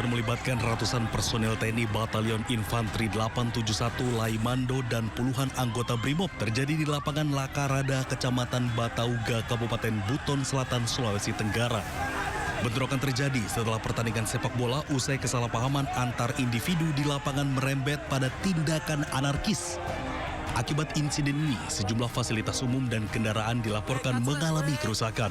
Peristiwa melibatkan ratusan personel TNI Batalion Infanteri 871 Laimando dan puluhan anggota BRIMOB terjadi di lapangan Lakarada, Kecamatan Batauga, Kabupaten Buton Selatan, Sulawesi Tenggara. Bentrokan terjadi setelah pertandingan sepak bola usai kesalahpahaman antar individu di lapangan merembet pada tindakan anarkis. Akibat insiden ini, sejumlah fasilitas umum dan kendaraan dilaporkan mengalami kerusakan.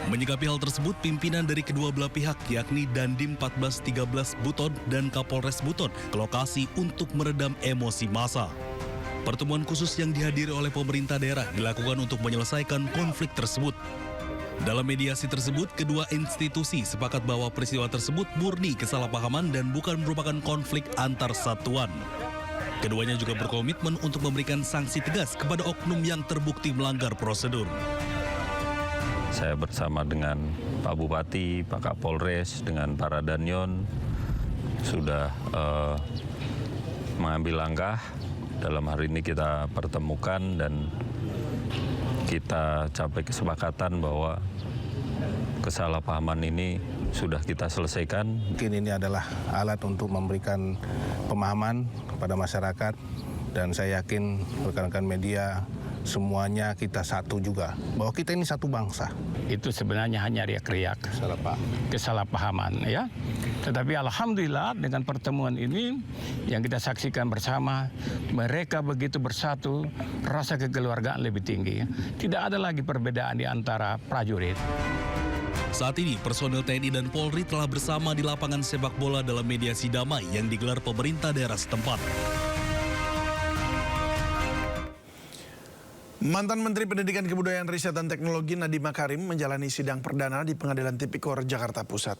Menyikapi hal tersebut, pimpinan dari kedua belah pihak yakni Dandim 1413 Buton dan Kapolres Buton ke lokasi untuk meredam emosi massa. Pertemuan khusus yang dihadiri oleh pemerintah daerah dilakukan untuk menyelesaikan konflik tersebut. Dalam mediasi tersebut, kedua institusi sepakat bahwa peristiwa tersebut murni kesalahpahaman dan bukan merupakan konflik antar satuan. Keduanya juga berkomitmen untuk memberikan sanksi tegas kepada oknum yang terbukti melanggar prosedur. Saya bersama dengan Pak Bupati, Pak Kapolres, dengan para danyon sudah mengambil langkah. Dalam hari ini kita pertemukan dan kita capai kesepakatan bahwa kesalahpahaman ini sudah kita selesaikan. Mungkin ini adalah alat untuk memberikan pemahaman kepada masyarakat dan saya yakin rekan-rekan media semuanya kita satu juga, bahwa kita ini satu bangsa. Itu sebenarnya hanya riak-riak, kesalahpahaman ya. Tetapi alhamdulillah dengan pertemuan ini yang kita saksikan bersama, mereka begitu bersatu, rasa kekeluargaan lebih tinggi. Tidak ada lagi perbedaan di antara prajurit. Saat ini, personel TNI dan Polri telah bersama di lapangan sepak bola dalam mediasi damai yang digelar pemerintah daerah setempat. Mantan Menteri Pendidikan Kebudayaan Riset dan Teknologi Nadiem Makarim menjalani sidang perdana di Pengadilan Tipikor Jakarta Pusat.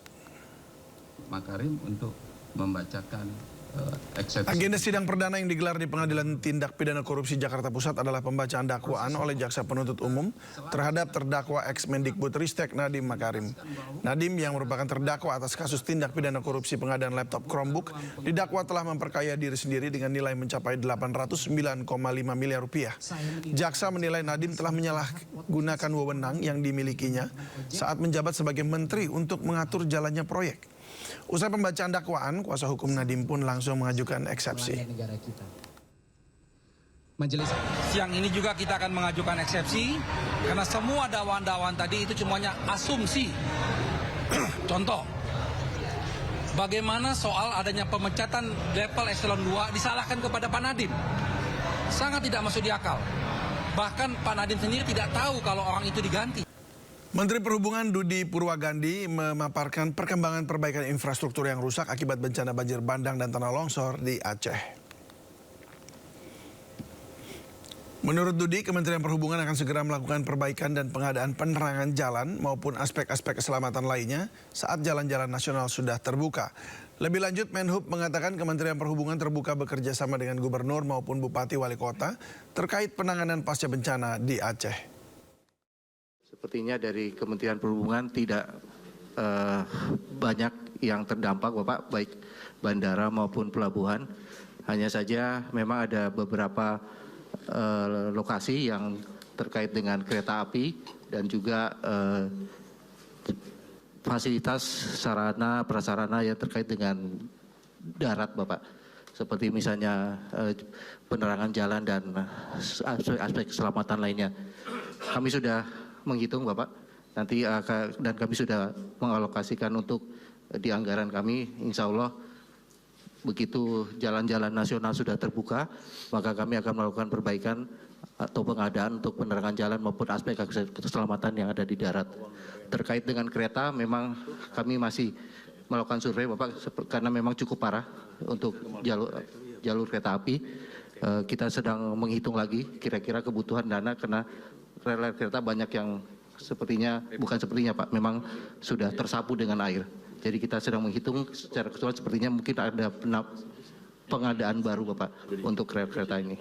Makarim untuk membacakan eksepsi. Agenda sidang perdana yang digelar di Pengadilan Tindak Pidana Korupsi Jakarta Pusat adalah pembacaan dakwaan oleh Jaksa Penuntut Umum terhadap terdakwa ex-Mendikbudristek Nadiem Makarim. Nadiem yang merupakan terdakwa atas kasus tindak pidana korupsi pengadaan laptop Chromebook didakwa telah memperkaya diri sendiri dengan nilai mencapai 809,5 miliar rupiah. Jaksa menilai Nadiem telah menyalahgunakan wewenang yang dimilikinya saat menjabat sebagai menteri untuk mengatur jalannya proyek. Usai pembacaan dakwaan, kuasa hukum Nadiem pun langsung mengajukan eksepsi. Majelis siang ini juga kita akan mengajukan eksepsi karena semua dakwaan-dakwaan tadi itu semuanya asumsi. Contoh, bagaimana soal adanya pemecatan level eselon 2 disalahkan kepada Pak Nadiem? Sangat tidak masuk di akal. Bahkan Pak Nadiem sendiri tidak tahu kalau orang itu diganti. Menteri Perhubungan Dudi Purwagandi memaparkan perkembangan perbaikan infrastruktur yang rusak akibat bencana banjir bandang dan tanah longsor di Aceh. Menurut Dudi, Kementerian Perhubungan akan segera melakukan perbaikan dan pengadaan penerangan jalan maupun aspek-aspek keselamatan lainnya saat jalan-jalan nasional sudah terbuka. Lebih lanjut, Menhub mengatakan Kementerian Perhubungan terbuka bekerja sama dengan gubernur maupun bupati wali kota terkait penanganan pasca bencana di Aceh. Sepertinya dari Kementerian Perhubungan tidak banyak yang terdampak, Bapak, baik bandara maupun pelabuhan. Hanya saja memang ada beberapa lokasi yang terkait dengan kereta api dan juga fasilitas sarana prasarana yang terkait dengan darat, Bapak. Seperti misalnya penerangan jalan dan aspek keselamatan lainnya. Kami sudah menghitung, Bapak, nanti dan kami sudah mengalokasikan untuk di anggaran kami. Insya Allah begitu jalan-jalan nasional sudah terbuka, maka kami akan melakukan perbaikan atau pengadaan untuk penerangan jalan maupun aspek keselamatan yang ada di darat. Terkait dengan kereta, memang kami masih melakukan survei, Bapak, karena memang cukup parah untuk jalur kereta api. Kita sedang menghitung lagi kira-kira kebutuhan dana karena rel kereta banyak yang bukan sepertinya Pak, memang sudah tersapu dengan air. Jadi kita sedang menghitung secara keseluruhan sepertinya mungkin ada pengadaan baru, Bapak, untuk rel kereta ini.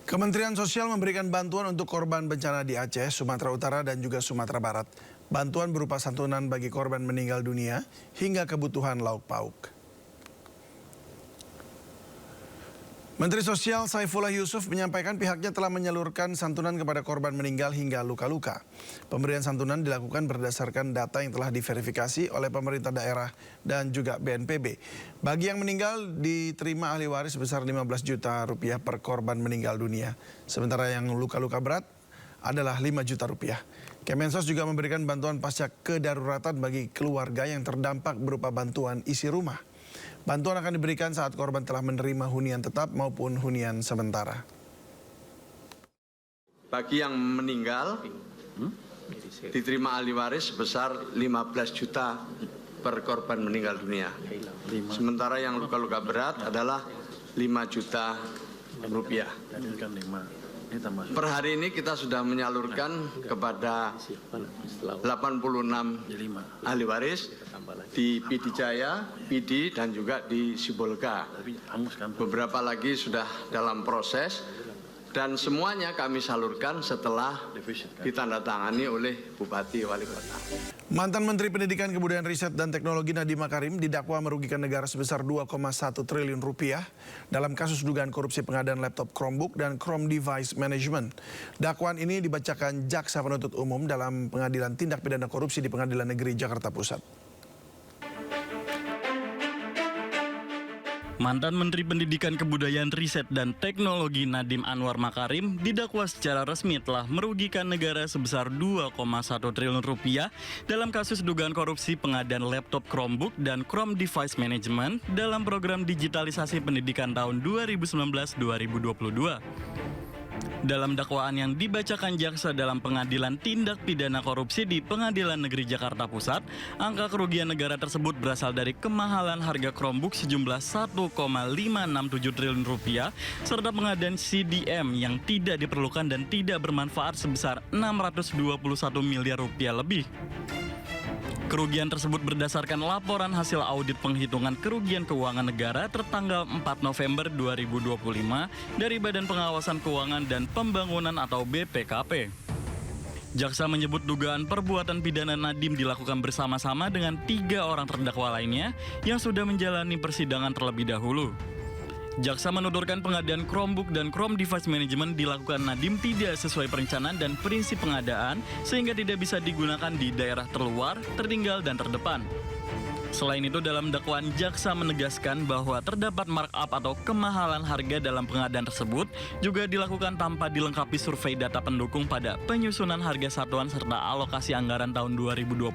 Kementerian Sosial memberikan bantuan untuk korban bencana di Aceh, Sumatera Utara dan juga Sumatera Barat. Bantuan berupa santunan bagi korban meninggal dunia hingga kebutuhan lauk pauk. Menteri Sosial Saifullah Yusuf menyampaikan pihaknya telah menyalurkan santunan kepada korban meninggal hingga luka-luka. Pemberian santunan dilakukan berdasarkan data yang telah diverifikasi oleh pemerintah daerah dan juga BNPB. Bagi yang meninggal diterima ahli waris sebesar 15 juta rupiah per korban meninggal dunia. Sementara yang luka-luka berat adalah 5 juta rupiah. Kemensos juga memberikan bantuan pasca kedaruratan bagi keluarga yang terdampak berupa bantuan isi rumah. Bantuan akan diberikan saat korban telah menerima hunian tetap maupun hunian sementara. Bagi yang meninggal, diterima ahli waris sebesar 15 juta per korban meninggal dunia. Sementara yang luka-luka berat adalah 5 juta rupiah. Per hari ini kita sudah menyalurkan kepada 86 ahli waris di PD Jaya, PD dan juga di Sibolga. Beberapa lagi sudah dalam proses dan semuanya kami salurkan setelah ditandatangani oleh Bupati Wali Kota. Mantan Menteri Pendidikan, Kebudayaan, Riset, dan Teknologi Nadiem Makarim didakwa merugikan negara sebesar 2,1 triliun rupiah dalam kasus dugaan korupsi pengadaan laptop Chromebook dan Chrome Device Management. Dakwaan ini dibacakan Jaksa Penuntut Umum dalam Pengadilan Tindak Pidana Korupsi di Pengadilan Negeri Jakarta Pusat. Mantan Menteri Pendidikan, Kebudayaan, Riset, dan Teknologi Nadiem Anwar Makarim didakwa secara resmi telah merugikan negara sebesar 2,1 triliun rupiah dalam kasus dugaan korupsi pengadaan laptop Chromebook dan Chrome Device Management dalam program digitalisasi pendidikan tahun 2019-2022. Dalam dakwaan yang dibacakan jaksa dalam Pengadilan Tindak Pidana Korupsi di Pengadilan Negeri Jakarta Pusat, angka kerugian negara tersebut berasal dari kemahalan harga Chromebook sejumlah 1,567 triliun rupiah serta pengadaan CDM yang tidak diperlukan dan tidak bermanfaat sebesar 621 miliar rupiah lebih. Kerugian tersebut berdasarkan laporan hasil audit penghitungan kerugian keuangan negara tertanggal 4 November 2025 dari Badan Pengawasan Keuangan dan Pembangunan atau BPKP. Jaksa menyebut dugaan perbuatan pidana Nadiem dilakukan bersama-sama dengan 3 orang terdakwa lainnya yang sudah menjalani persidangan terlebih dahulu. Jaksa menuturkan pengadaan Chromebook dan Chrome Device Management dilakukan Nadiem tidak sesuai perencanaan dan prinsip pengadaan sehingga tidak bisa digunakan di daerah terluar, tertinggal, dan terdepan. Selain itu, dalam dakwaan jaksa menegaskan bahwa terdapat markup atau kemahalan harga dalam pengadaan tersebut juga dilakukan tanpa dilengkapi survei data pendukung pada penyusunan harga satuan serta alokasi anggaran tahun 2020.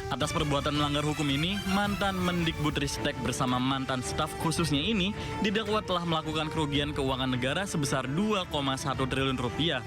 Atas perbuatan melanggar hukum ini, mantan Mendikbudristek bersama mantan staf khususnya ini didakwa telah melakukan kerugian keuangan negara sebesar 2,1 triliun rupiah.